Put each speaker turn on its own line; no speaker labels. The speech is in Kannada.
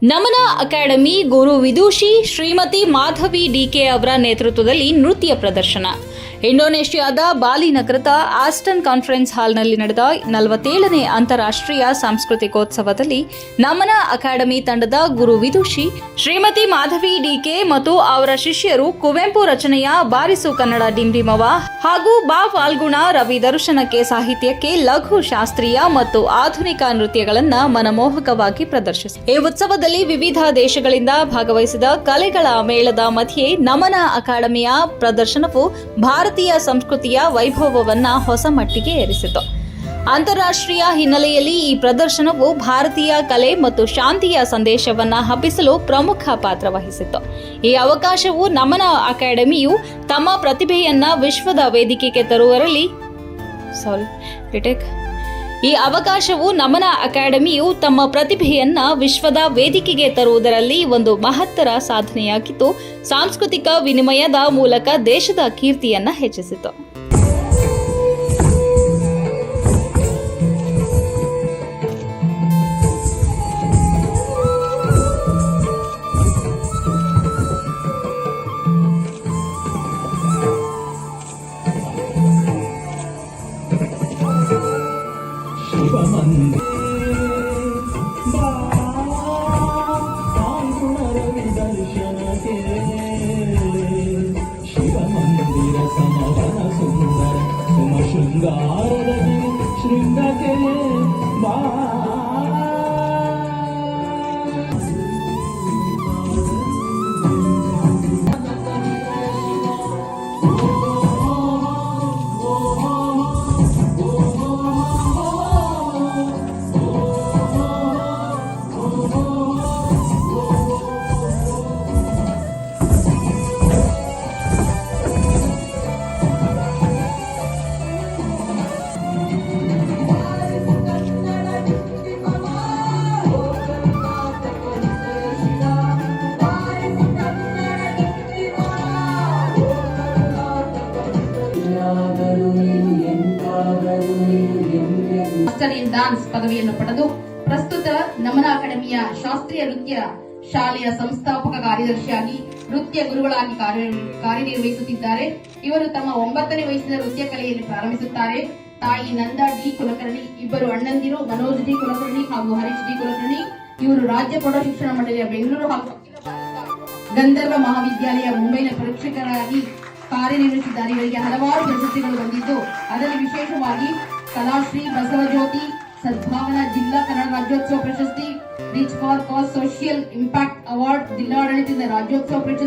ನಮನ ಅಕಾಡೆಮಿ ಗುರು ವಿದುಷಿ ಶ್ರೀಮತಿ ಮಾಧವಿ ಡಿಕೆ ಅವರ ನೇತೃತ್ವದಲ್ಲಿ ನೃತ್ಯ ಪ್ರದರ್ಶನ. ಇಂಡೋನೇಷ್ಯಾದ ಬಾಲಿ ನಗರದ ಆಸ್ಟನ್ ಕಾನ್ಫರೆನ್ಸ್ ಹಾಲ್ನಲ್ಲಿ ನಡೆದ 47ನೇ ಅಂತಾರಾಷ್ಟ್ರೀಯ ಸಾಂಸ್ಕೃತಿಕೋತ್ಸವದಲ್ಲಿ ನಮನ ಅಕಾಡೆಮಿ ತಂಡದ ಗುರು ವಿದುಷಿ ಶ್ರೀಮತಿ ಮಾಧವಿ ಡಿಕೆ ಮತ್ತು ಅವರ ಶಿಷ್ಯರು ಕುವೆಂಪು ರಚನೆಯ ಬಾರಿಸು ಕನ್ನಡ ಡಿಂಡಿಮವ ಹಾಗೂ ಬಾ ಫಾಲ್ಗುಣ ರವಿ ದರ್ಶನಕ್ಕೆ ಸಾಹಿತ್ಯಕ್ಕೆ ಲಘು ಶಾಸ್ತ್ರೀಯ ಮತ್ತು ಆಧುನಿಕ ನೃತ್ಯಗಳನ್ನು ಮನಮೋಹಕವಾಗಿ ಪ್ರದರ್ಶಿಸಿದರು. ಈ ಉತ್ಸವದಲ್ಲಿ ವಿವಿಧ ದೇಶಗಳಿಂದ ಭಾಗವಹಿಸಿದ ಕಲೆಗಳ ಮೇಳದ ಮಧ್ಯೆ ನಮನ ಅಕಾಡೆಮಿಯ ಪ್ರದರ್ಶನವು ಭಾರತೀಯ ಸಂಸ್ಕೃತಿಯ ವೈಭವವನ್ನ ಹೊಸ ಮಟ್ಟಿಗೆ ಏರಿಸಿತು. ಅಂತಾರಾಷ್ಟ್ರೀಯ ಹಿನ್ನೆಲೆಯಲ್ಲಿ ಈ ಪ್ರದರ್ಶನವು ಭಾರತೀಯ ಕಲೆ ಮತ್ತು ಶಾಂತಿಯ ಸಂದೇಶವನ್ನು ಹಬ್ಬಿಸಲು ಪ್ರಮುಖ ಪಾತ್ರ ವಹಿಸಿತು. ಈ ಅವಕಾಶವು ನಮನ ಅಕಾಡೆಮಿಯು ತಮ್ಮ ಪ್ರತಿಭೆಯನ್ನ ವಿಶ್ವದ ವೇದಿಕೆಗೆ ತರುವಲ್ಲಿ ತರುವುದರಲ್ಲಿ ಒಂದು ಮಹತ್ತರ ಸಾಧನೆಯಾಗಿದ್ದು, ಸಾಂಸ್ಕೃತಿಕ ವಿನಿಮಯದ ಮೂಲಕ ದೇಶದ ಕೀರ್ತಿಯನ್ನ ಹೆಚ್ಚಿಸಿತು.
ಮಾಸ್ಟರ್ ಇನ್ ಡಾನ್ಸ್ ಪದವಿಯನ್ನು ಪಡೆದು ಪ್ರಸ್ತುತ ನಮನ ಅಕಾಡೆಮಿಯ ಶಾಸ್ತ್ರೀಯ ನೃತ್ಯ ಶಾಲೆಯ ಸಂಸ್ಥಾಪಕ ಕಾರ್ಯದರ್ಶಿಯಾಗಿ ನೃತ್ಯ ಗುರುಗಳಾಗಿ ಕಾರ್ಯನಿರ್ವಹಿಸುತ್ತಿದ್ದಾರೆ. ಇವರು ತಮ್ಮ 9ನೇ ವಯಸ್ಸಿನ ನೃತ್ಯ ಕಲೆಯನ್ನು ಪ್ರಾರಂಭಿಸುತ್ತಾರೆ. ತಾಯಿ ನಂದಾ ಡಿ ಕುಲಕರ್ಣಿ, ಇಬ್ಬರು ಅಣ್ಣಂದಿರು ಮನೋಜ್ ಡಿ ಕುಲಕರ್ಣಿ ಹಾಗೂ ಹರೀಶ್ ಡಿ ಕುಲಕರ್ಣಿ. ಇವರು ರಾಜ್ಯ ಪ್ರೌಢ ಶಿಕ್ಷಣ ಮಂಡಳಿಯ ಬೆಂಗಳೂರು ಹಾಗೂ ಗಂಧರ್ವ ಮಹಾವಿದ್ಯಾಲಯ ಮುಂಬೈನ ಪರೀಕ್ಷಕರಾಗಿ ಕಾರ್ಯನಿರ್ವಹಿಸಿದ್ದಾರೆ. ಇವರಿಗೆ ಹಲವಾರು ಪ್ರಶಸ್ತಿಗಳು ಬಂದಿದ್ದು, ಅದರಲ್ಲಿ ವಿಶೇಷವಾಗಿ ಕಲಾಶ್ರೀ ಬಸವಜ್ಯೋತಿ, ಸದ್ಭಾವನಾ ಜಿಲ್ಲಾ ಕನ್ನಡ ರಾಜ್ಯೋತ್ಸವ ಪ್ರಶಸ್ತಿ, reach for cause social impact award, ಜಿಲ್ಲಾಡಳಿತದ ರಾಜ್ಯೋತ್ಸವ ಪ್ರಶಸ್ತಿ